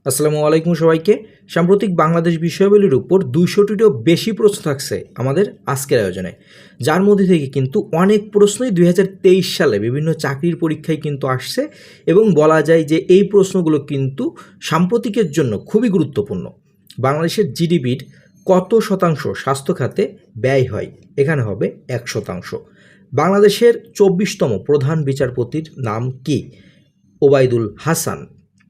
আসসালামু আলাইকুম সবাইকে। সাম্প্রতিক বাংলাদেশ বিষয়াবলীর উপর ২০০টিরও বেশি প্রশ্ন থাকছে আমাদের আজকের আয়োজনে, যার মধ্যে থেকে কিন্তু অনেক প্রশ্নই ২০২৩ সালে বিভিন্ন চাকরির পরীক্ষায় কিন্তু আসছে এবং বলা যায় যে এই প্রশ্নগুলো কিন্তু সাম্প্রতিকের জন্য খুবই গুরুত্বপূর্ণ। বাংলাদেশের জিডিপির কত শতাংশ স্বাস্থ্য খাতে ব্যয় হয়? এখানে হবে ১%। বাংলাদেশের ২৪তম প্রধান বিচারপতির নাম কি? ওবায়দুল হাসান।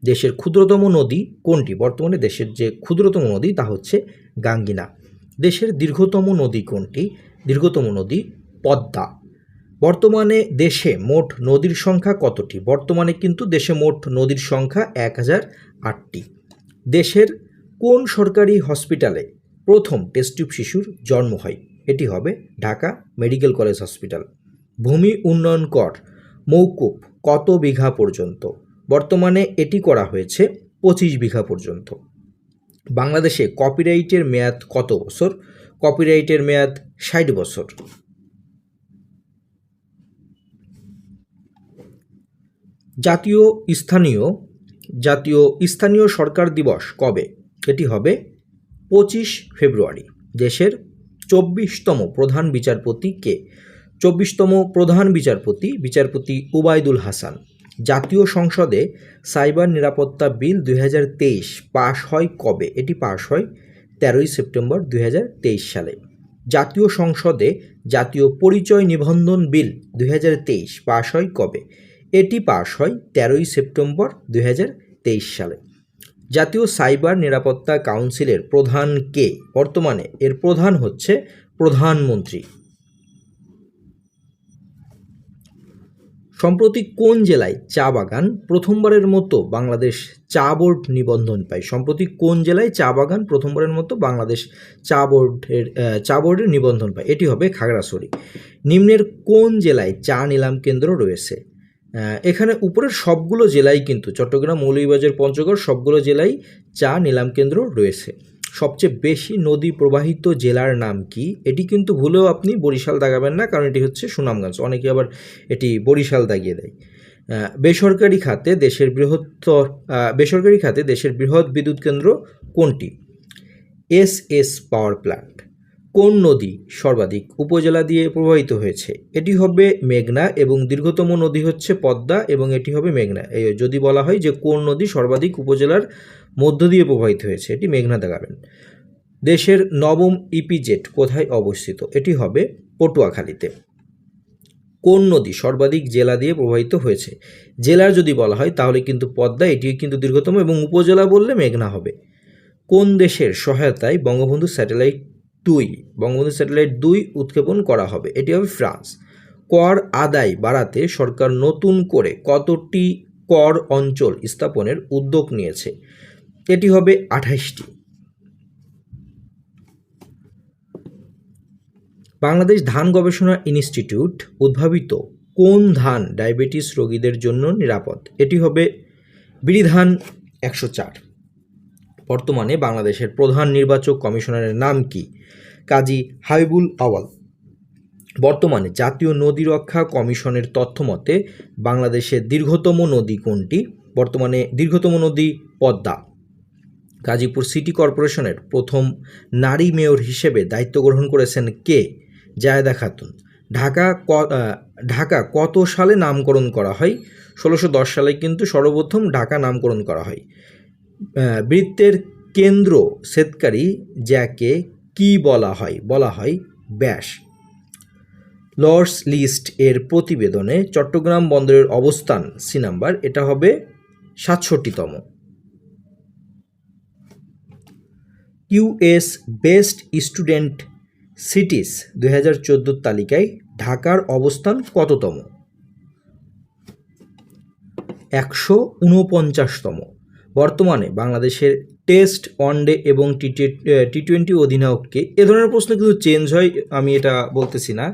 দেশের ক্ষুদ্রতম নদী কোনটি? বর্তমানে দেশের যে ক্ষুদ্রতম নদী তা হচ্ছে গাঙ্গিনা। দেশের দীর্ঘতম নদী কোনটি? দীর্ঘতম নদী পদ্মা। বর্তমানে দেশে মোট নদীর সংখ্যা কতটি? বর্তমানে কিন্তু দেশে মোট নদীর সংখ্যা ১,০০৮টি। দেশের কোন সরকারি হসপিটালে প্রথম টেস্ট টিউব শিশুর জন্ম হয়? এটি হবে ঢাকা মেডিকেল কলেজ হসপিটাল। ভূমি উন্নয়ন কর মওকুফ কত বিঘা পর্যন্ত? বর্তমানে এটি করা হয়েছে ২৫ বিঘা পর্যন্ত। বাংলাদেশে কপিরাইটের মেয়াদ কত বছর? কপিরাইটের মেয়াদ ৬০ বছর। জাতীয় স্থানীয় সরকার দিবস কবে? এটি হবে ২৫ ফেব্রুয়ারি। দেশের ২৪তম প্রধান বিচারপতি কে? ২৪তম প্রধান বিচারপতি ওবায়দুল হাসান। জাতীয় সংসদে সাইবার নিরাপত্তা বিল ২০২৩ পাশ হয় কবে? এটি পাশ হয় ১৩ই সেপ্টেম্বর ২০২৩ সালে। জাতীয় সংসদে জাতীয় পরিচয় নিবন্ধন বিল ২০২৩ পাশ হয় কবে? এটি পাশ হয় ১৩ই সেপ্টেম্বর ২০২৩ সালে। জাতীয় সাইবার নিরাপত্তা কাউন্সিলের প্রধান কে? বর্তমানে এর প্রধান হচ্ছে প্রধানমন্ত্রী। সম্প্রতি কোন জেলায় চা বাগান প্রথমবারের মতো বাংলাদেশ চা বোর্ড নিবন্ধন পায়? সম্প্রতি কোন জেলায় চা বাগান প্রথমবারের মতো বাংলাদেশ চা বোর্ডের নিবন্ধন পায়? এটি হবে খাগড়াছড়ি। নিম্নের কোন জেলায় চা নিলাম কেন্দ্র রয়েছে? এখানে উপরের সবগুলো জেলায় কিন্তু চট্টগ্রাম, মৌলভীবাজার, পঞ্চগড় সবগুলো জেলায় চা নিলাম কেন্দ্র রয়েছে। সবচেয়ে বেশি নদী প্রবাহিত জেলার নাম কি? এটি কিন্তু ভুলেও আপনি বরিশাল দাগাবেন না, কারণ এটি হচ্ছে সুনামগঞ্জ। অনেকে আবার এটি বরিশাল দাগিয়ে দেয়। বেসরকারি খাতে দেশের বৃহৎ বিদ্যুৎ কেন্দ্র কোনটি? S power plant. কোন নদী সর্বাধিক উপজেলা দিয়ে প্রবাহিত হয়েছে? এটি হবে মেঘনা এবং দীর্ঘতম নদী হচ্ছে পদ্মা এবং এটি হবে মেঘনা। যদি বলা হয় যে কোন নদী সর্বাধিক উপজেলার মধ্য দিয়ে প্রবাহিত হয়েছে, এটি মেঘনা দেখাবেন। দেশের নবম ইপিজেড কোথায় অবস্থিত? এটি হবে পটুয়াখালীতে। কোন নদী সর্বাধিক জেলা দিয়ে প্রবাহিত হয়েছে? জেলার যদি বলা হয় তাহলে কিন্তু পদ্মা, এটি কিন্তু দীর্ঘতম, এবং উপজেলা বললে মেঘনা হবে। কোন দেশের সহায়তায় বঙ্গবন্ধু স্যাটেলাইট ২ উৎক্ষেপণ করা হবে? এটি হবে ফ্রান্স। কর আদায় বাড়াতে সরকার নতুন করে কতটি কর অঞ্চল স্থাপনের উদ্যোগ নিয়েছে? এটি হবে ২৮টি। বাংলাদেশ ধান গবেষণা ইনস্টিটিউট উদ্ভাবিত কোন ধান ডায়াবেটিস রোগীদের জন্য নিরাপদ? এটি হবে বিরিধান ১০৪। বর্তমানে বাংলাদেশের প্রধান নির্বাচক কমিশনারের নাম কি? কাজী হাবিবুল আওয়াল। বর্তমানে জাতীয় নদী রক্ষা কমিশনের তথ্যমতে বাংলাদেশের দীর্ঘতম নদী কোনটি? বর্তমানে দীর্ঘতম নদী পদ্মা। গাজীপুর সিটি কর্পোরেশনের প্রথম নারী মেয়র হিসেবে দায়িত্ব গ্রহণ করেছেন কে? জায়েদা খাতুন। ঢাকা কত সালে নামকরণ করা হয়? ১৬১০ সালে কিন্তু সর্বপ্রথম ঢাকা নামকরণ করা হয়। বৃত্তের কেন্দ্র ছেদকারী যাকে কি বলা হয়? বলা হয় ব্যাস। লর্ডস লিস্ট এর প্রতিবেদনে চট্টগ্রাম বন্দরের অবস্থান সি নাম্বার, এটা হবে ৬৭তম। ইউএস বেস্ট স্টুডেন্ট সিটিস ২০১৪ তালিকায় ঢাকার অবস্থান কততম? ১৪৯তম। বর্তমানে বাংলাদেশের টেস্ট, ওয়ানডে এবং টি-20 অধিনায়ককে? এ ধরনের প্রশ্ন কিন্তু চেঞ্জ হয়, আমি এটা বলতেছি না,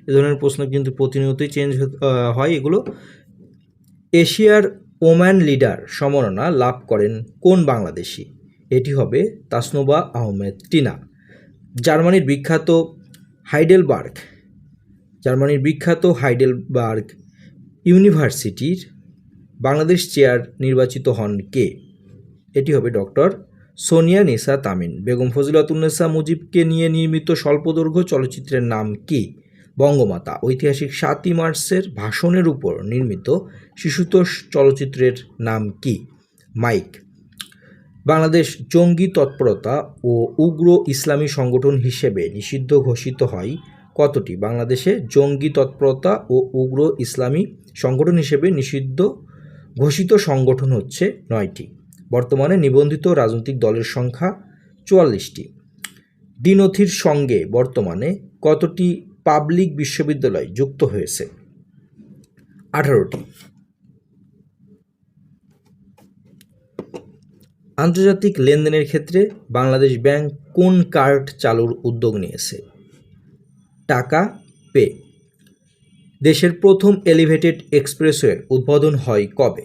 এ ধরনের প্রশ্ন কিন্তু প্রতিনিয়তই চেঞ্জ হয় এগুলো। এশিয়ার ওম্যান লিডার সম্মাননা লাভ করেন কোন বাংলাদেশি? এটি হবে তাসনোভা আহমেদ টিনা। জার্মানির বিখ্যাত হাইডেলবার্গ ইউনিভার্সিটির বাংলাদেশ চেয়ার নির্বাচিত হন কে? এটি হবে ডক্টর সোনিয়া নিসা তামিন। বেগম ফজিলাতুন্নেসা মুজিবকে নিয়ে নির্মিত স্বল্পদৈর্ঘ্য চলচ্চিত্রের নাম কি? বঙ্গমাতা। ঐতিহাসিক 7ই মার্চের ভাষণের উপর নির্মিত শিশুতোষ চলচ্চিত্রের নাম কি? মাইক। বাংলাদেশ জঙ্গি তৎপরতা ও উগ্র ইসলামী সংগঠন হিসেবে নিষিদ্ধ ঘোষিত হয় কতটি? বাংলাদেশে জঙ্গি তৎপরতা ও উগ্র ইসলামী সংগঠন হিসেবে নিষিদ্ধ ঘোষিত সংগঠন হচ্ছে 9টি। বর্তমানে নিবন্ধিত রাজনৈতিক দলের সংখ্যা 44টি। ডিনথির সঙ্গে বর্তমানে কতটি পাবলিক বিশ্ববিদ্যালয় যুক্ত হয়েছে? 18টি। আন্তর্জাতিক লেনদেনের ক্ষেত্রে বাংলাদেশ ব্যাংক কোন কার্ড চালুর উদ্যোগ নিয়েছে? টাকা পে। দেশের প্রথম এলিভেটেড এক্সপ্রেসওয়ের উদ্বোধন হয় কবে?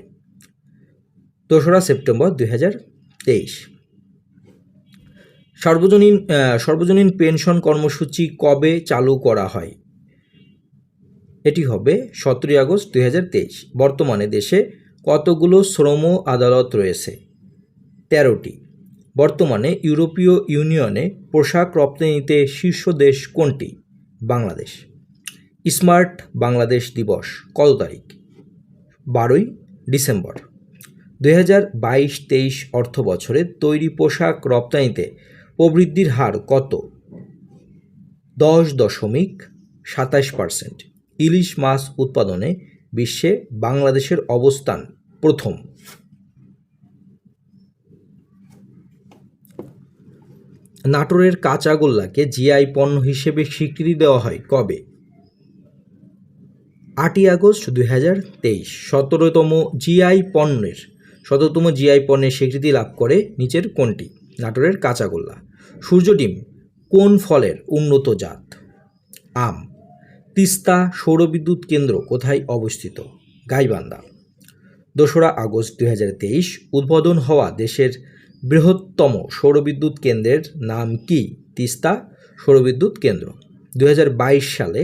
2রা সেপ্টেম্বর 2023। সর্বজনীন পেনশন কর্মসূচি কবে চালু করা হয়? এটি হবে 17ই আগস্ট 2023। বর্তমানে দেশে কতগুলো শ্রম আদালত রয়েছে? 13টি। বর্তমানে ইউরোপীয় ইউনিয়নে পোশাক রপ্তানিতে শীর্ষ দেশ কোনটি? বাংলাদেশ। স্মার্ট বাংলাদেশ দিবস কত তারিখ? 12ই ডিসেম্বর। 2022-23 অর্থ বছরে তৈরি পোশাক রপ্তানিতে প্রবৃদ্ধির হার কত? 10.27%। ইলিশ মাছ উৎপাদনে বিশ্বে বাংলাদেশের অবস্থান প্রথম। নাটোরের কাঁচাগোল্লাকে জিআই পণ্য হিসেবে স্বীকৃতি দেওয়া হয় কবে? 8ই আগস্ট 2023। 17তম জিআই পণ্যের স্বীকৃতি লাভ করে নিচের কোনটি? নাটোরের কাঁচাগোল্লা। সূর্য ডিম কোন ফলের উন্নত জাত? আম। তিস্তা সৌরবিদ্যুৎ কেন্দ্র কোথায় অবস্থিত? গাইবান্ধা। 2রা আগস্ট 2023 উদ্বোধন হওয়া দেশের বৃহত্তম সৌরবিদ্যুৎ কেন্দ্রের নাম কি? তিস্তা সৌরবিদ্যুৎ কেন্দ্র। 2022 সালে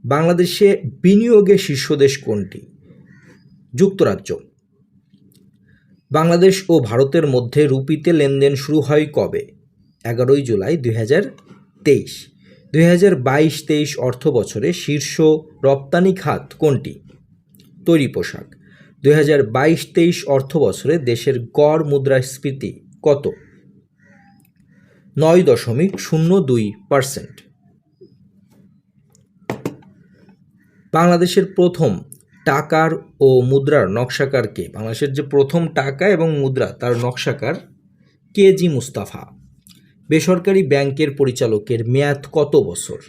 বাংলাদেশে বিনিয়োগে শীর্ষ দেশ কোনটি? যুক্তরাজ্য। বাংলাদেশ ও ভারতের মধ্যে রুপিতে লেনদেন শুরু হয় কবে? 11ই জুলাই 2023। 2022-23 অর্থ বছরে শীর্ষ রপ্তানি খাত কোনটি? তৈরি পোশাক। 2022-23 অর্থ বছরে দেশের গড় মুদ্রাস্ফীতি কত? 9.02%। বাংলাদেশের প্রথম টাকার ও মুদ্রার নকশাকার কে? বাংলাদেশের যে প্রথম টাকা এবং মুদ্রা তার নকশাকার কেজি মুস্তাফা। বেসরকারি ব্যাংকের পরিচালকের মেয়াদ কত বছর?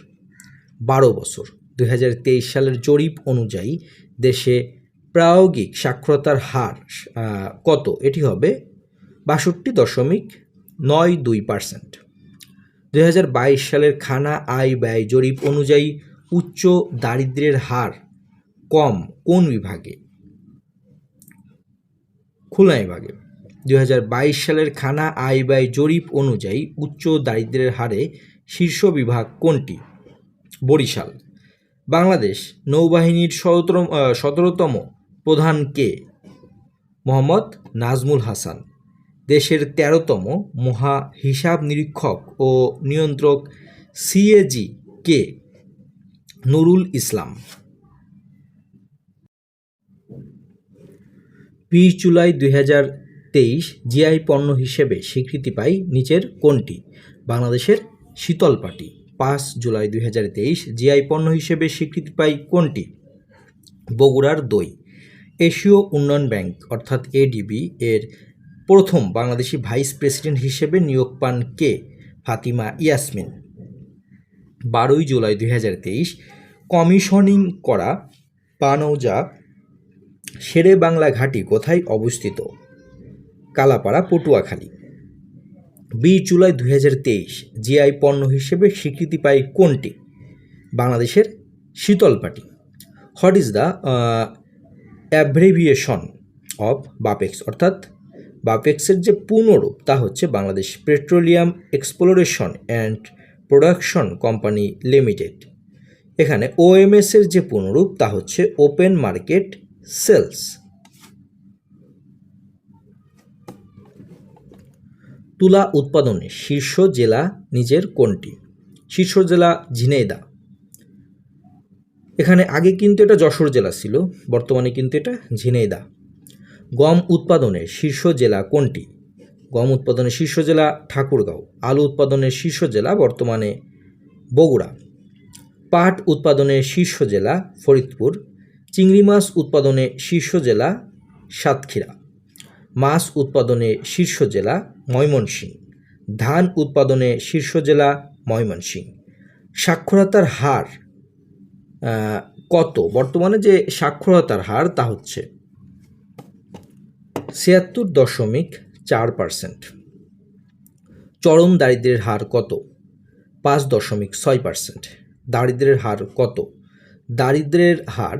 12 বছর। 2023 সালের জরিপ অনুযায়ী দেশে প্রায়োগিক সাক্ষরতার হার কত? এটি হবে 62.92%। 2022 সালের খানা আয় ব্যয় জরিপ অনুযায়ী উচ্চ দারিদ্র্যের হার কম কোন বিভাগে? খুলনা বিভাগে। 2022 সালের খানা আয় ব্যয় জরিপ অনুযায়ী উচ্চ দারিদ্র্যের হারে শীর্ষ বিভাগ কোনটি? বরিশাল। বাংলাদেশ নৌবাহিনীর 17তম প্রধান কে? মোহাম্মদ নাজমুল হাসান। দেশের 13তম মহা হিসাব নিরীক্ষক ও নিয়ন্ত্রক সিএজি কে? নুরুল ইসলাম। 20 জুলাই 2023 জিআই পণ্য হিসেবে স্বীকৃতি পায় নিচের কোনটি? বাংলাদেশের শীতল পাটি। 5 জুলাই 2023 জিআই পণ্য হিসেবে স্বীকৃতি পায় কোনটি? বগুড়ার দই। এশীয় উন্নয়ন ব্যাংক অর্থাৎ এডিবি এর প্রথম বাংলাদেশি ভাইস প্রেসিডেন্ট হিসেবে নিয়োগ পান কে? ফাতিমা ইয়াসমিন। 12 জুলাই 2023 কমিশনিং করা পানৌজা শেরে বাংলা ঘাঁটি কোথায় অবস্থিত? কালাপাড়া, পটুয়াখালী। 20 জুলাই 2023 জিআই পণ্য হিসেবে স্বীকৃতি পায় কোনটি? বাংলাদেশের শীতলপাটি। What is the abbreviation of BAPEX? অর্থাৎ বাপেক্সের যে পূর্ণরূপ তা হচ্ছে Bangladesh petroleum exploration and production company limited. এখানে ওএমএস এর যে পূর্ণরূপ তা হচ্ছে ওপেন মার্কেট সেলস। তুলা উৎপাদনে শীর্ষ জেলা নিজের কোনটি? শীর্ষ জেলা ঝিনাইদহ। এখানে আগে কিন্তু এটা যশোর জেলা ছিল, বর্তমানে কিন্তু এটা ঝিনাইদহ। গম উৎপাদনের শীর্ষ জেলা কোনটি? গম উৎপাদনের শীর্ষ জেলা ঠাকুরগাঁও। আলু উৎপাদনের শীর্ষ জেলা বর্তমানে বগুড়া। পাট উৎপাদনের শীর্ষ জেলা ফরিদপুর। চিংড়ি মাছ উৎপাদনে শীর্ষ জেলা সাতক্ষীরা। মাছ উৎপাদনে শীর্ষ জেলা ময়মনসিংহ। ধান উৎপাদনে শীর্ষ জেলা ময়মনসিংহ। সাক্ষরতার হার কত? বর্তমানে যে সাক্ষরতার হার তা হচ্ছে ৭৬.৪%। চরম দারিদ্র্যের হার কত? ৫.৬%। দারিদ্র্যের হার কত? দারিদ্র্যের হার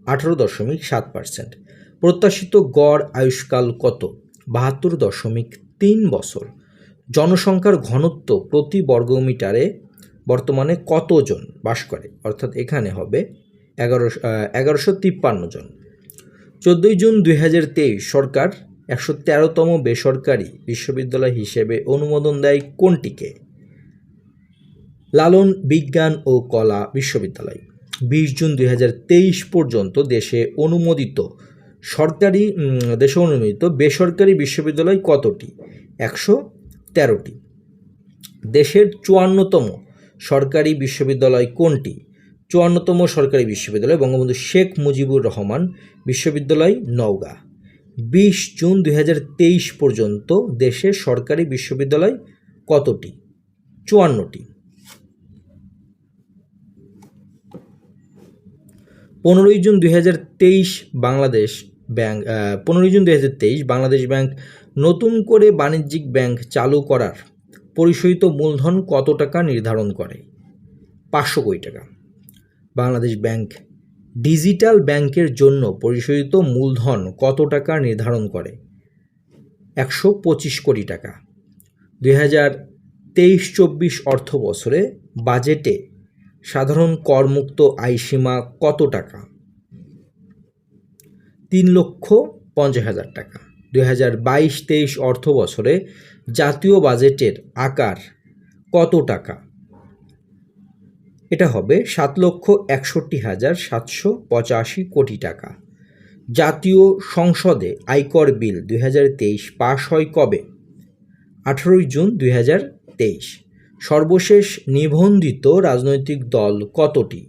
১৮.৭%। প্রত্যাশিত গড় আয়ুষ্কাল কত? ৭২.৩ বছর। জনসংখ্যার ঘনত্ব প্রতি বর্গমিটারে বর্তমানে কতজন বাস করে? অর্থাৎ এখানে হবে ১১৫৩ জন। ১৪ জুন ২০২৩ সরকার ১১৩তম বেসরকারি বিশ্ববিদ্যালয় হিসেবে অনুমোদন দেয় কোনটিকে? লালন বিজ্ঞান ও কলা বিশ্ববিদ্যালয়। ২০ জুন ২০২৩ পর্যন্ত দেশে অনুমোদিত বেসরকারি বিশ্ববিদ্যালয় কতটি? ১১৩টি। দেশের ৫৪তম সরকারি বিশ্ববিদ্যালয় কোনটি? ৫৪তম সরকারি বিশ্ববিদ্যালয় বঙ্গবন্ধু শেখ মুজিবুর রহমান বিশ্ববিদ্যালয়, নওগাঁ। ২০ জুন ২০২৩ পর্যন্ত দেশের সরকারি বিশ্ববিদ্যালয় কতটি? ৫৪টি। ১৫ জুন ২০২৩ বাংলাদেশ ব্যাংক নতুন করে বাণিজ্যিক ব্যাংক চালু করার পরিশোধিত মূলধন কত টাকা নির্ধারণ করে? ৫০০ কোটি টাকা। বাংলাদেশ ব্যাংক ডিজিটাল ব্যাংকের জন্য পরিশোধিত মূলধন কত টাকা নির্ধারণ করে? ১২৫ কোটি টাকা। ২০২৩-২৪ অর্থ বছরে বাজেটে সাধারণ করমুক্ত আয়সীমা কত টাকা? ৩,৫০,০০০ টাকা। ২০২২-২৩ অর্থ বছরে জাতীয় বাজেটের আকার কত টাকা? এটা হবে ৭,৬১,৭৮৫ কোটি টাকা। জাতীয় সংসদে আয়কর বিল ২০২৩ পাশ হয় কবে? ১৮ জুন ২০২৩। সর্বশেষ নিবন্ধিত রাজনৈতিক দল কতটি?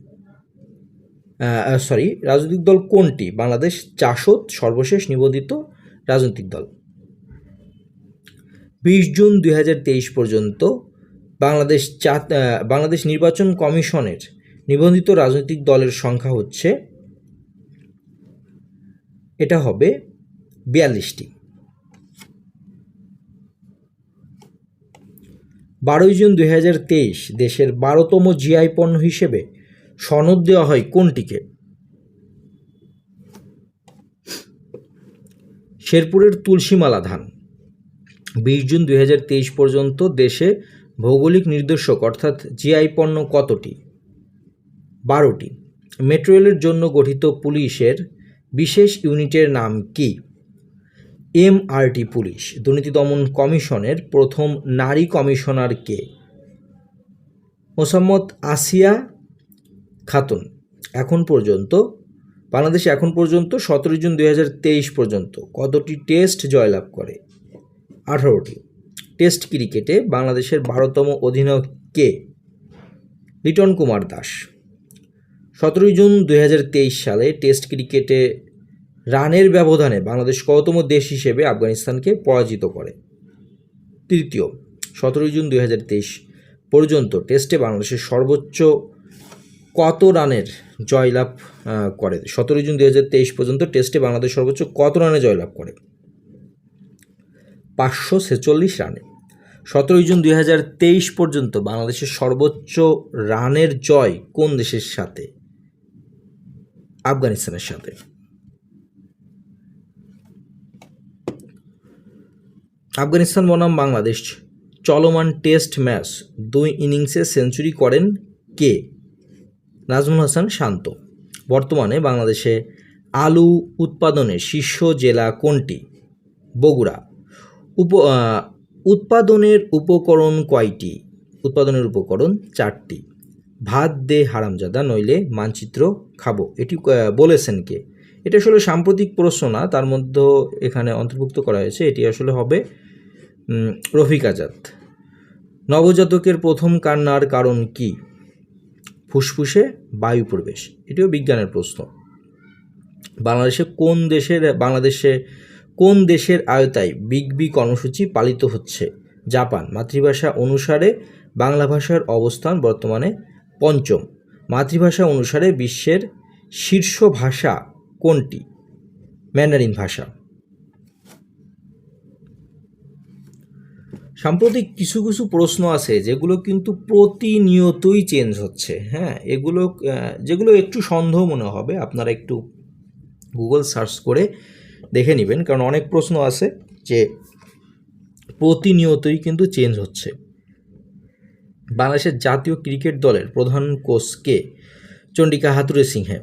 রাজনৈতিক দল কোনটি? বাংলাদেশ জাসদ সর্বশেষ নিবন্ধিত রাজনৈতিক দল। ২০ জুন ২০২৩ পর্যন্ত বাংলাদেশ নির্বাচন কমিশনের নিবন্ধিত রাজনৈতিক দলের সংখ্যা হচ্ছে, এটা হবে ৪২টি। ১২ জুন ২০২৩ দেশের ১২তম জিআই পণ্য হিসেবে সনদ দেওয়া হয় কোনটিকে? শেরপুরের তুলসীমালা ধান। ২০ জুন ২০২৩ পর্যন্ত দেশে ভৌগোলিক নির্দেশক অর্থাৎ জিআই পণ্য কতটি? ১২টি। মেট্রো রেলের জন্য গঠিত পুলিশের বিশেষ ইউনিটের নাম কি? MRT police. দুর্নীতি দমন কমিশনের প্রথম নারী কমিশনার কে? মোসাম্মৎ আসিয়া খাতুন। বাংলাদেশে এখন পর্যন্ত ১৭ জুন ২০২৩ পর্যন্ত কতটি টেস্ট জয়লাভ করে? ১৮টি। টেস্ট ক্রিকেটে বাংলাদেশের ১২তম অধিনায়ক কে? লিটন কুমার দাস। ১৭ জুন ২০২৩ সালে টেস্ট ক্রিকেটে রানের ব্যবধানে বাংলাদেশ কততম দেশ হিসেবে আফগানিস্তানকে পরাজিত করে? তৃতীয়। ১৭ জুন ২০২৩ পর্যন্ত টেস্টে বাংলাদেশের সর্বোচ্চ কত রানের জয়লাভ করে? ১৭ জুন ২০২৩ পর্যন্ত টেস্টে বাংলাদেশ সর্বোচ্চ কত রানে জয়লাভ করে? ৫৪৬ রানে। ১৭ জুন ২০২৩ পর্যন্ত বাংলাদেশের সর্বোচ্চ রানের জয় কোন দেশের সাথে? আফগানিস্তানের সাথে। আফগানিস্তান বনাম বাংলাদেশ চলমান টেস্ট ম্যাচ ২ ইনিংসে সেঞ্চুরি করেন কে? নাজমুল হাসান শান্ত। বর্তমানে বাংলাদেশে আলু উৎপাদনে শীর্ষ জেলা কোনটি? বগুড়া। উৎপাদনের উপকরণ কয়টি? উৎপাদনের উপকরণ 4টি। ভাত দে হারামজাদা নইলে মানচিত্র খাবো, এটি বলেছেন কে? এটা আসলে সাম্প্রতিক প্রশ্ন না, তার মধ্যে এখানে অন্তর্ভুক্ত করা হয়েছে। এটি আসলে হবে রফিক আজাদ। নবজাতকের প্রথম কান্নার কারণ কি? ফুসফুসে বায়ু প্রবেশ, এটিও বিজ্ঞানের প্রশ্ন। বাংলাদেশে কোন দেশের আওতায় বিগ বি কর্মসূচি পালিত হচ্ছে? জাপান। মাতৃভাষা অনুসারে বাংলা ভাষার অবস্থান বর্তমানে 5ম। মাতৃভাষা অনুসারে বিশ্বের শীর্ষ ভাষা কোনটি? ম্যান্ডারিন ভাষা। সাম্প্রতিক কিছু কিছু প্রশ্ন আছে যেগুলো কিন্তু প্রতিনিয়তই চেঞ্জ হচ্ছে। হ্যাঁ, যেগুলো একটু সন্দেহ মনে হবে, আপনারা একটু গুগল সার্চ করে দেখে নেবেন, কারণ অনেক প্রশ্ন আছে যে প্রতিনিয়তই কিন্তু চেঞ্জ হচ্ছে। বাংলাদেশের জাতীয় ক্রিকেট দলের প্রধান কোচ কে? চন্ডিকা হাথুরে সিংহে।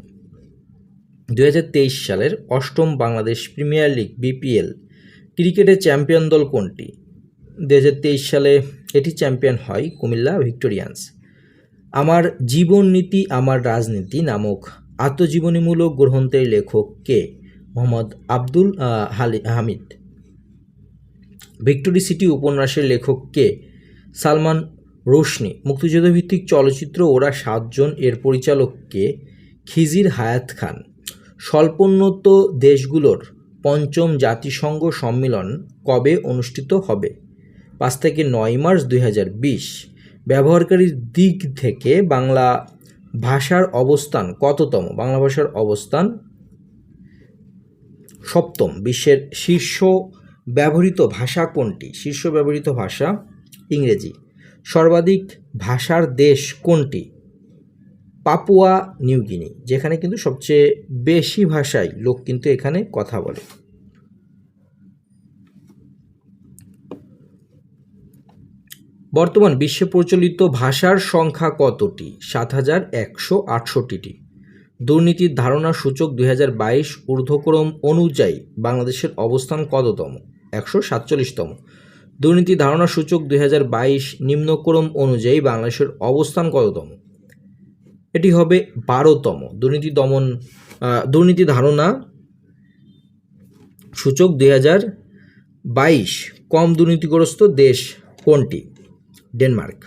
2023 সালের 8ম বাংলাদেশ প্রিমিয়ার লিগ বিপিএল ক্রিকেটের চ্যাম্পিয়ন দল কোনটি? 2023 সালে এটি চ্যাম্পিয়ন হয় কুমিল্লা ভিক্টোরিয়ান্স। আমার জীবন নীতি আমার রাজনীতি নামক আত্মজীবনীমূলক গ্রন্থের লেখক কে? মোহাম্মদ আব্দুল হামিদ। ভিক্টোরি সিটি উপন্যাসের লেখক কে? সালমান রুশনি। মুক্তিযুদ্ধভিত্তিক চলচ্চিত্র ওরা 7 জন এর পরিচালক কে? খিজির হায়াত খান। স্বল্পোন্নত দেশগুলোর 5ম জাতিসংঘ সম্মেলন কবে অনুষ্ঠিত হবে? 5 থেকে 9 মার্চ 2020। ব্যবহারকারীর দিক থেকে বাংলা ভাষার অবস্থান কততম? বাংলা ভাষার অবস্থান 7ম। বিশ্বের শীর্ষ ব্যবহৃত ভাষা কোনটি? শীর্ষ ব্যবহৃত ভাষা ইংরেজি। সর্বাধিক ভাষার দেশ কোনটি? পাপুয়া নিউগিনি, যেখানে কিন্তু সবচেয়ে বেশি ভাষায় লোক কিন্তু এখানে কথা বলে। বর্তমান বিশ্বে প্রচলিত ভাষার সংখ্যা কতটি? 7168টি। দুর্নীতির ধারণা সূচক 2022 ঊর্ধ্বক্রম অনুযায়ী বাংলাদেশের অবস্থান কততম? 147তম। দুর্নীতি ধারণা সূচক 2022 নিম্নক্রম অনুযায়ী বাংলাদেশের অবস্থান কততম? এটি হবে 12তম। দুর্নীতি ধারণা সূচক 2022 কম দুর্নীতিগ্রস্ত দেশ কোনটি? ডেনমার্ক।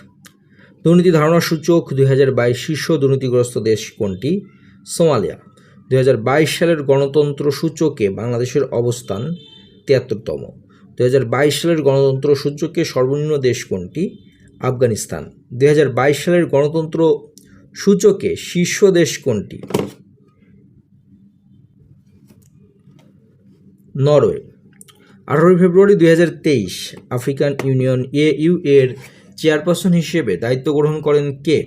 দুর্নীতি ধারণা সূচক 2022 শীর্ষ দুর্নীতিগ্রস্ত দেশ কোনটি? সোমালিয়া। 2022 সালের গণতন্ত্র সূচকে বাংলাদেশের অবস্থান 73তম। 2022 সালের গণতন্ত্র সূচকে সর্বনিম্ন দেশ কোনটি? আফগানিস্তান। 2022 সালের গণতন্ত্র সূচকে শীর্ষ দেশ কোনটি? নরওয়ে। 18 ফেব্রুয়ারি 2023 আফ্রিকান ইউনিয়ন AU এর চেয়ারপারসন হিসেবে দায়িত্ব গ্রহণ করেন কে?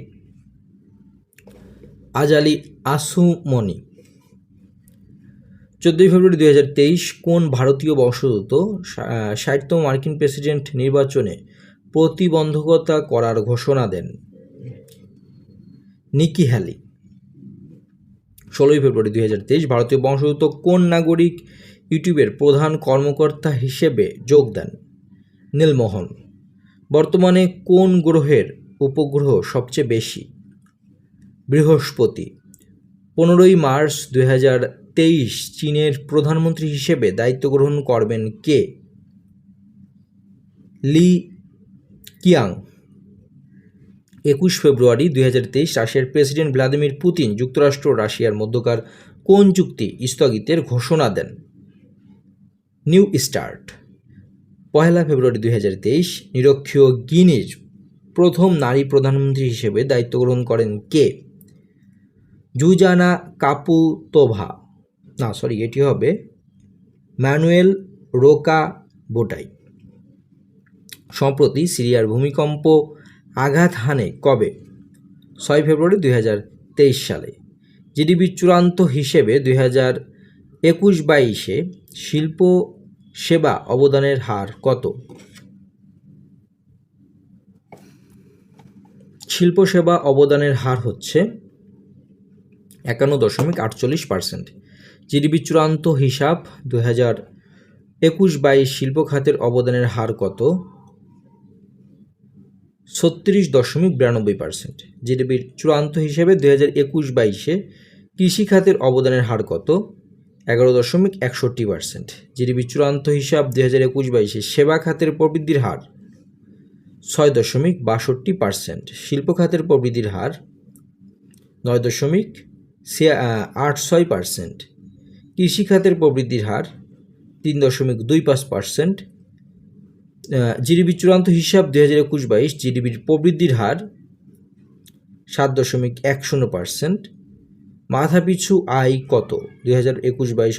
আজালি আসুমনি। 14 ফেব্রুয়ারি 2023 কোন ভারতীয় বংশোদ্ভূত 60তম মার্কিন প্রেসিডেন্ট নির্বাচনে প্রতিবন্ধকতা করার ঘোষণা দেন? Nikki Haley. 16 ফেব্রুয়ারি 2023 ভারতীয় বংশোদ্ভূত কোন নাগরিক ইউটিউবের প্রধান কর্মকর্তা হিসেবে যোগ দেন? নীলমোহন। বর্তমানে কোন গ্রহের উপগ্রহ সবচেয়ে বেশি? বৃহস্পতি। 15 মার্চ 2023 চীনের প্রধানমন্ত্রী হিসেবে দায়িত্ব গ্রহণ করবেন কে? লি কিয়াং। 21 ফেব্রুয়ারি 2023 রাশিয়ার প্রেসিডেন্ট ভ্লাদিমির পুতিন যুক্তরাষ্ট্র রাশিয়ার মধ্যকার কোন চুক্তি স্থগিতের ঘোষণা দেন? New start. 1 ফেব্রুয়ারি 2023 নিরক্ষীয় গিনির প্রথম নারী প্রধানমন্ত্রী হিসেবে দায়িত্ব গ্রহণ করেন কে? জুজানা কাপুতোভা। এটি হবে ম্যানুয়েল রোকা বোটাই। সম্প্রতি সিরিয়ার ভূমিকম্প আঘাত হানে কবে? 6 ফেব্রুয়ারি 2023 সালে। জিডিপি চূড়ান্ত হিসেবে 2021-22 শিল্প সেবা অবদানের হার কত? শিল্প সেবা অবদানের হার হচ্ছে 51.48%। জিডিপি চূড়ান্ত হিসাব 2021-22 শিল্প খাতের অবদানের হার কত? 36.92%। জিডিপির চূড়ান্ত হিসেবে 2021-22 কৃষি খাতের অবদানের হার কত? 11.61%। জিডিপির চূড়ান্ত হিসাব 2021-22 সেবা খাতের প্রবৃদ্ধির হার 6.62%। শিল্প খাতের প্রবৃদ্ধির হার 9.86%। কৃষি খাতের প্রবৃদ্ধির হার 3.25%। জিডিপির চূড়ান্ত হিসাব 2021-22 জিডিপির প্রবৃদ্ধির হার 7.10%। মাথাপিছু আয় কত? 2021-22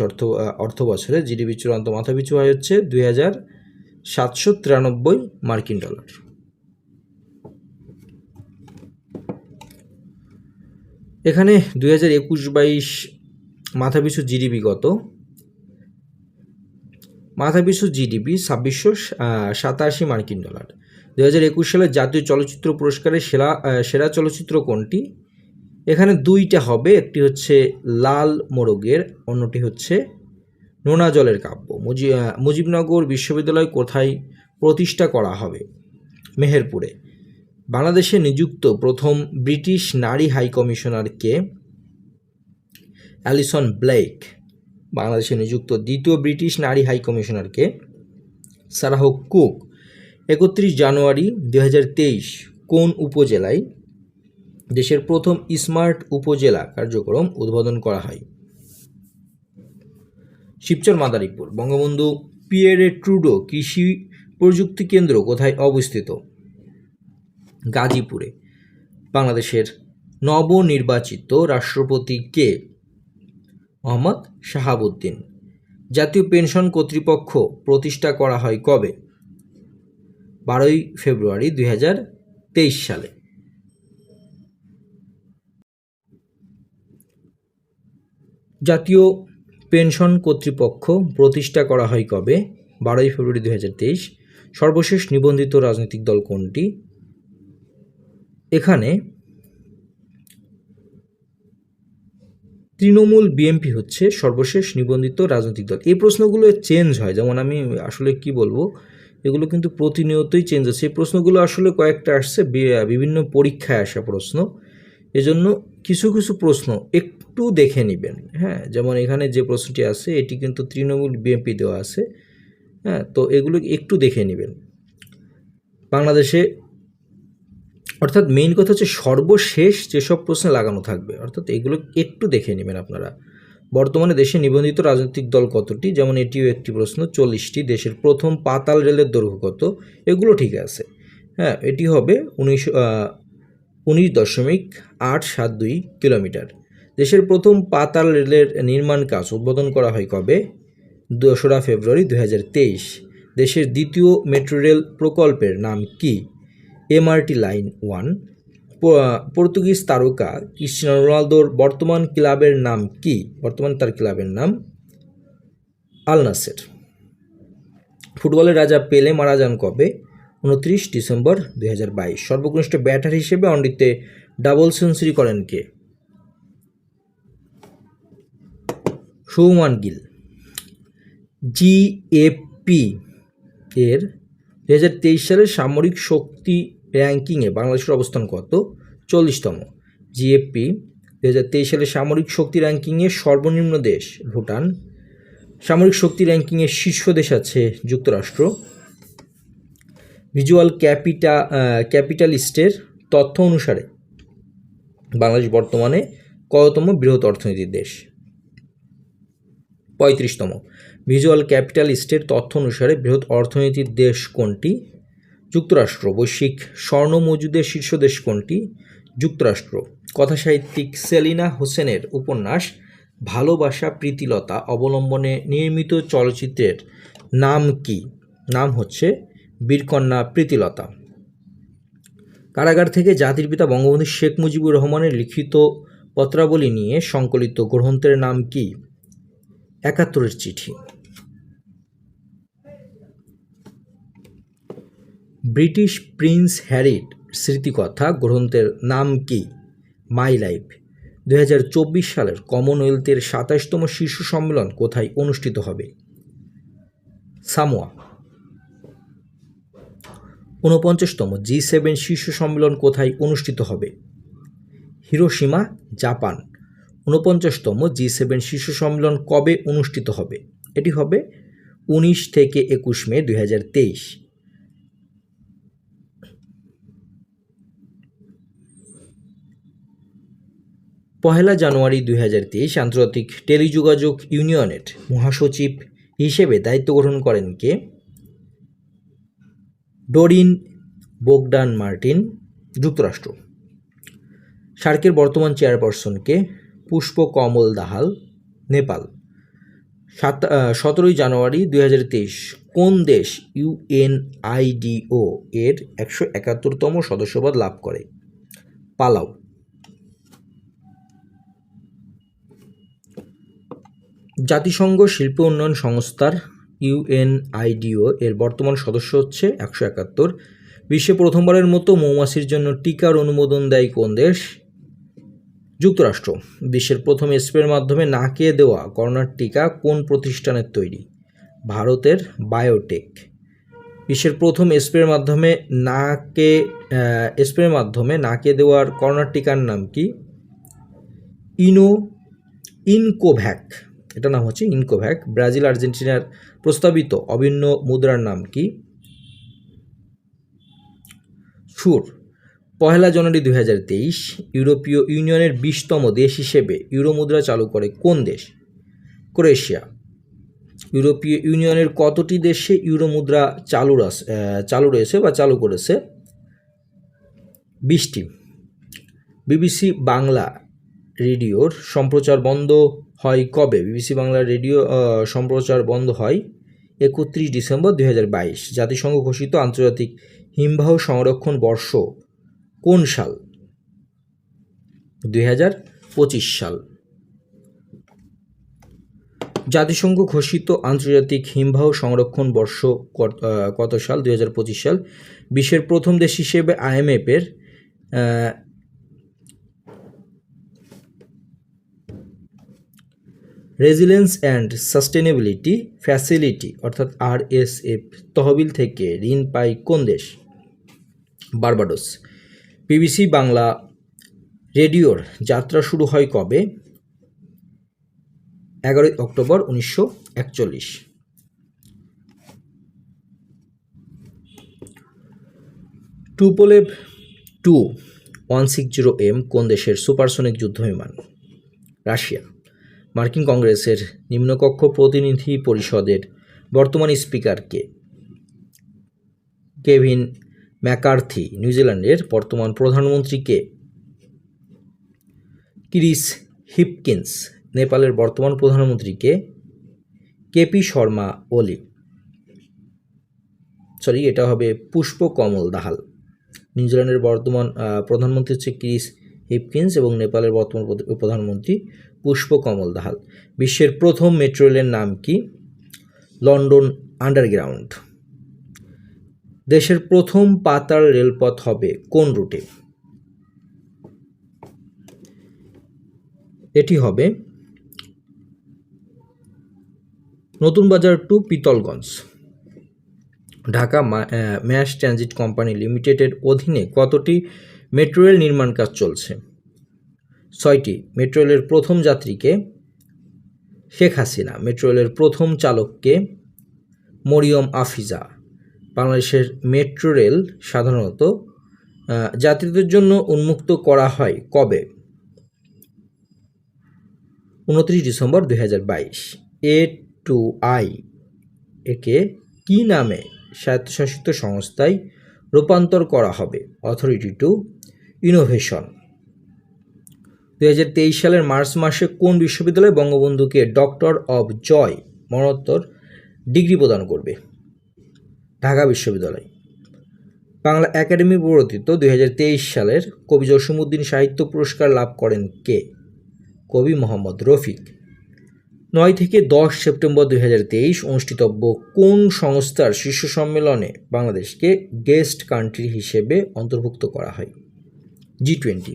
অর্থ বছরে জিডিপির চূড়ান্ত মাথাপিছু আয় হচ্ছে 2793 মার্কিন ডলার। এখানে 2021-22 মাথাপিছু জিডিপি কত? মাথাপিছু জিডিপি 2687 মার্কিন ডলার। 2021 সালে জাতীয় চলচ্চিত্র পুরস্কারের সেরা চলচ্চিত্র কোনটি? এখানে দুইটা হবে, একটি হচ্ছে লাল মোরগের, অন্যটি হচ্ছে নোনা জলের কাব্য। মুজিবনগর বিশ্ববিদ্যালয় কোথায় প্রতিষ্ঠা করা হবে? মেহেরপুরে। বাংলাদেশে নিযুক্ত প্রথম ব্রিটিশ নারী হাই কমিশনার কে? Alison Blake. বাংলাদেশে নিযুক্ত দ্বিতীয় ব্রিটিশ নারী হাই কমিশনার কে? Sarah Cook. 31 জানুয়ারি 2023 কোন উপজেলায় দেশের প্রথম স্মার্ট উপজেলা কার্যক্রম উদ্বোধন করা হয়? শিবচর মাদারীপুর। বঙ্গবন্ধু পিয়েরে ট্রুডো কৃষি প্রযুক্তি কেন্দ্র কোথায় অবস্থিত? গাজীপুরে। বাংলাদেশের নবনির্বাচিত রাষ্ট্রপতি কে? মোহাম্মদ শাহাবুদ্দিন। জাতীয় পেনশন কর্তৃপক্ষ প্রতিষ্ঠা করা হয় কবে? 12 ফেব্রুয়ারি 2023 সালে। জাতীয় পেনশন কর্তৃপক্ষ প্রতিষ্ঠা করা হয় কবে? 12 ফেব্রুয়ারি 2023। সর্বশেষ নিবন্ধিত রাজনৈতিক দল কোনটি? এখানে তৃণমূল বিএনপি হচ্ছে সর্বশেষ নিবন্ধিত রাজনৈতিক দল। এই প্রশ্নগুলো চেঞ্জ হয়, যেমন আমি আসলে কি বলবো, এগুলো কিন্তু প্রতিনিয়তই চেঞ্জ হচ্ছে। এই প্রশ্নগুলো আসলে কয়েকটা আসছে বিভিন্ন পরীক্ষায় আসা প্রশ্ন, এজন্য কিছু কিছু প্রশ্ন একটু দেখে নেবেন। হ্যাঁ, যেমন এখানে যে প্রশ্নটি আছে এটি কিন্তু তৃণমূল বিএনপি দেওয়া আছে। হ্যাঁ, তো এগুলো একটু দেখে নেবেন। বাংলাদেশে অর্থাৎ মেইন কথা হচ্ছে সর্বশেষ যেসব প্রশ্নে লাগানো থাকবে, অর্থাৎ এগুলো একটু দেখে নেবেন আপনারা। বর্তমানে দেশে নিবন্ধিত রাজনৈতিক দল কতটি? যেমন এটিও একটি প্রশ্ন। 40টি। দেশের প্রথম পাতাল রেলের দৈর্ঘ্য কত? এগুলো ঠিক আছে। হ্যাঁ, এটি হবে 19.872 কিলোমিটার। দেশের প্রথম পাতাল রেলের নির্মাণ কাজ উদ্বোধন করা হয় কবে? 2 ফেব্রুয়ারি 2023। দেশের দ্বিতীয় মেট্রো রেল প্রকল্পের নাম কি? MRT line 1। পর্তুগিজ তারকা ক্রিস্টিয়ানো রোনালদোর বর্তমান ক্লাবের নাম কি? তার ক্লাবের নাম আল নাসের। ফুটবলের রাজা পেলে মারা যান কবে? 29 ডিসেম্বর 2022। সর্বকনিষ্ঠ ব্যাটার হিসেবে ওয়ানডেতে ডাবল সেঞ্চুরি করেন কে? শুভমান গিল। জিএপি এর 2023 সালের সামরিক শক্তি র্যাঙ্কিংয়ে বাংলাদেশের অবস্থান কত? 40তম। জিএপি 2023 সালের সামরিক শক্তি র্যাঙ্কিংয়ে সর্বনিম্ন দেশ ভুটান। সামরিক শক্তি র্যাঙ্কিংয়ের শীর্ষ দেশ আছে যুক্তরাষ্ট্র। ভিজুয়াল ক্যাপিটালিস্টের তথ্য অনুসারে বাংলাদেশ বর্তমানে কততম বৃহৎ অর্থনীতির দেশ? 35তম। ভিজুয়াল ক্যাপিটালিস্টের তথ্য অনুসারে বৃহৎ অর্থনীতির দেশ কোনটি? যুক্তরাষ্ট্র। বৈশ্বিক স্বর্ণ মজুদের শীর্ষ দেশ কোনটি? যুক্তরাষ্ট্র। কথাসাহিত্যিক সেলিনা হোসেনের উপন্যাস ভালোবাসা প্রীতিলতা অবলম্বনে নির্মিত চলচ্চিত্রের নাম কি? নাম হচ্ছে বীরকন্যা প্রীতিলতা। কারাগার থেকে জাতির পিতা বঙ্গবন্ধু শেখ মুজিবুর রহমানের লিখিত পত্রাবলী নিয়ে সংকলিত গ্রন্থের নাম কি? 71 চিঠি। ব্রিটিশ প্রিন্স হ্যারির স্মৃতিকথা গ্রন্থের নাম কি? My life. 2024 সালের কমনওয়েলথের 27তম শীর্ষ সম্মেলন কোথায় অনুষ্ঠিত হবে? সামোয়া। 49তম G7 শীর্ষ সম্মেলন কোথায় অনুষ্ঠিত হবে? Hiroshima, Japan. 49তম G7 শীর্ষ সম্মেলন কবে অনুষ্ঠিত হবে? এটি হবে 19 থেকে 21 মে 2023। পহেলা জানুয়ারি 2023 আন্তর্জাতিক টেলিযোগাযোগ ইউনিয়নের মহাসচিব হিসেবে দায়িত্ব গ্রহণ করেন কে? ডোরিন বোগদান মার্টিন, যুক্তরাষ্ট্র। সার্কের বর্তমান চেয়ারপারসনকে? পুষ্পকমল দাহাল, নেপাল। 17 জানুয়ারি 2023 কোন দেশ UNIDO এর 171তম সদস্যপদ লাভ করে? পালাউ। জাতিসংঘ শিল্প উন্নয়ন সংস্থার UNIDO এর বর্তমান সদস্য হচ্ছে 171। বিশ্বে প্রথমবারের মতো মৌমাছির জন্য টিকার অনুমোদন দেয় কোন দেশ? যুক্তরাষ্ট্র। বিশ্বের প্রথম স্প্রের মাধ্যমে নাকে দেওয়া করোনার টিকা কোন প্রতিষ্ঠানের তৈরি? ভারতের বায়োটেক। বিশ্বের প্রথম স্প্রের মাধ্যমে নাকে দেওয়ার করোনার টিকার নাম কি? ইনকোভ্যাক। এটার নাম হচ্ছে ইনকোভ্যাক। ব্রাজিল আর্জেন্টিনার প্রস্তাবিত অভিন্ন মুদ্রার নাম কি? সুর। পহেলা জানুয়ারি 2023 ইউরোপীয় ইউনিয়নের 20তম দেশ হিসেবে ইউরো মুদ্রা চালু করে কোন দেশ? ক্রোয়েশিয়া। ইউরোপীয় ইউনিয়নের কতটি দেশে ইউরো মুদ্রা চালু রয়েছে বা চালু করেছে? 20টি। বিবিসি বাংলা রেডিওর সম্প্রচার বন্ধ হয় কবে? বিবিসি বাংলা রেডিও সম্প্রচার বন্ধ হয় 31 ডিসেম্বর 2022। জাতিসংঘ ঘোষিত আন্তর্জাতিক হিমবাহ সংরক্ষণ বর্ষ কোন সাল? 2025 সাল। জাতিসংঘ ঘোষিত আন্তর্জাতিক হিমবাহ সংরক্ষণ বর্ষ কত সাল? 2025 সাল। বিশ্বের প্রথম দেশ হিসেবে IMF এর রেজিলিয়েন্স অ্যান্ড সাস্টেনেবিলিটি ফ্যাসিলিটি অর্থাৎ RSF তহবিল থেকে ঋণ পায় কোন দেশ? বার্বাডোস। বিবিসি বাংলা রেডিওর যাত্রা শুরু হয় কবে? 11 অক্টোবর 1941। টুপোলেভ Tu-160M কোন দেশের সুপারসনিক যুদ্ধবিমান? রাশিয়া। মার্কিন কংগ্রেসের নিম্নকক্ষ প্রতিনিধি পরিষদের বর্তমান স্পিকার কে? Kevin McCarthy. নিউজিল্যান্ডের বর্তমান প্রধানমন্ত্রী কে? Chris Hipkins. নেপালের বর্তমান প্রধানমন্ত্রী কে? কেপি শর্মা ওলি। এটা হবে পুষ্পকমল দাহাল। নিউজিল্যান্ডের বর্তমান প্রধানমন্ত্রী হচ্ছে ক্রিস হিপকিন্স এবং নেপালের বর্তমান প্রধানমন্ত্রী পুষ্পকমল দাহাল। বিশ্বের প্রথম মেট্রো রেলের নাম কি? London underground. দেশের প্রথম পাতাল রেলপথ হবে কোন রুটে? এটি হবে Natun Bazar to Pitalganj. Dhaka mass transit company লিমিটেডের অধীনে কতটি মেট্রো রেল নির্মাণ কাজ চলছে? 6টি। মেট্রো রেলের প্রথম যাত্রীকে? শেখ হাসিনা। মেট্রো রেলের প্রথম চালককে? মরিয়ম আফিজা। বাংলাদেশের মেট্রো রেল সাধারণত যাত্রীদের জন্য উন্মুক্ত করা হয় কবে? 29 ডিসেম্বর 2022। A2I একে কি নামে স্বায়ত্তশাসিত সংস্থায় রূপান্তর করা হবে? Authority two innovation. 2023 সালের মার্চ মাসে কোন বিশ্ববিদ্যালয় বঙ্গবন্ধুকে ডক্টর অব জয় মরণোত্তর ডিগ্রি প্রদান করবে? ঢাকা বিশ্ববিদ্যালয়। বাংলা একাডেমি প্রবর্তিত 2023 সালের কবি জসিমউদ্দিন সাহিত্য পুরস্কার লাভ করেন কে? কবি মোহাম্মদ রফিক। 9 থেকে 10 সেপ্টেম্বর 2023 অনুষ্ঠিতব্য কোন সংস্থার শীর্ষ সম্মেলনে বাংলাদেশকে গেস্ট কান্ট্রি হিসেবে অন্তর্ভুক্ত করা হয়? G20।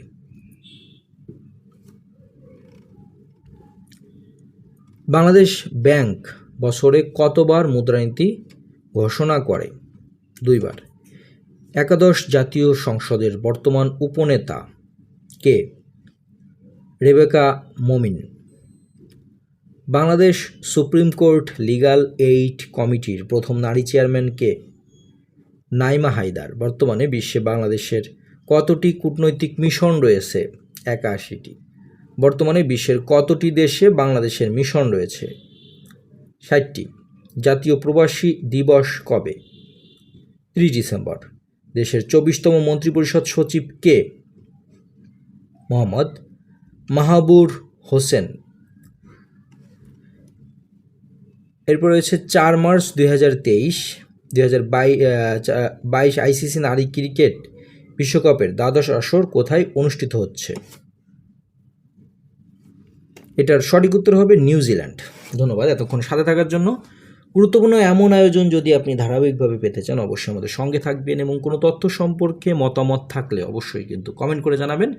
বাংলাদেশ ব্যাংক বছরে কতবার মুদ্রানীতি ঘোষণা করে? 2 বার। একাদশ জাতীয় সংসদের বর্তমান উপনেতা কে? রেবেকা মোমিন। Bangladesh supreme court legal aid কমিটির প্রথম নারী চেয়ারম্যান কে? নাইমা হায়দার। বর্তমানে বিশ্বে বাংলাদেশের কতটি কূটনৈতিক মিশন রয়েছে? 81টি। বর্তমানে বিশ্বের কতটি দেশে বাংলাদেশের মিশন রয়েছে? 60টি। জাতীয় প্রবাসী দিবস কবে? 30 ডিসেম্বর। দেশের 24তম মন্ত্রিপরিষদ সচিব কে? মোহাম্মদ মাহাবুর হোসেন। এরপর রয়েছে 4 মার্চ 2022 আইসিসি নারী ক্রিকেট বিশ্বকাপের দ্বাদশ আসর কোথায় অনুষ্ঠিত হচ্ছে? এটার সঠিক উত্তর হবে নিউজিল্যান্ড। ধন্যবাদ এতক্ষণ সাথে থাকার জন্য। গুরুত্বপূর্ণ এমন আয়োজন যদি আপনি ধারাবাহিকভাবে পেতে চান অবশ্যই আমাদের সঙ্গে থাকবেন এবং কোনো তথ্য সম্পর্কে মতামত থাকলে অবশ্যই কিন্তু কমেন্ট করে জানাবেন।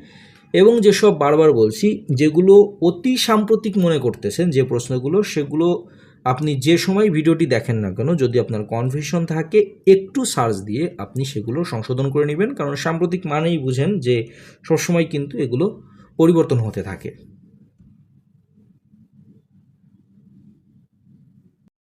এবং যেসব বারবার বলছি যেগুলো অতি সাম্প্রতিক মনে করতেছেন যে প্রশ্নগুলো, সেগুলো আপনি যে সময় ভিডিওটি দেখেন না কেন যদি আপনার কনফিউশন থাকে একটু সার্চ দিয়ে আপনি সেগুলো সংশোধন করে নেবেন, কারণ সাম্প্রতিক মানেই বুঝেন যে সবসময় কিন্তু এগুলো পরিবর্তন হতে থাকে।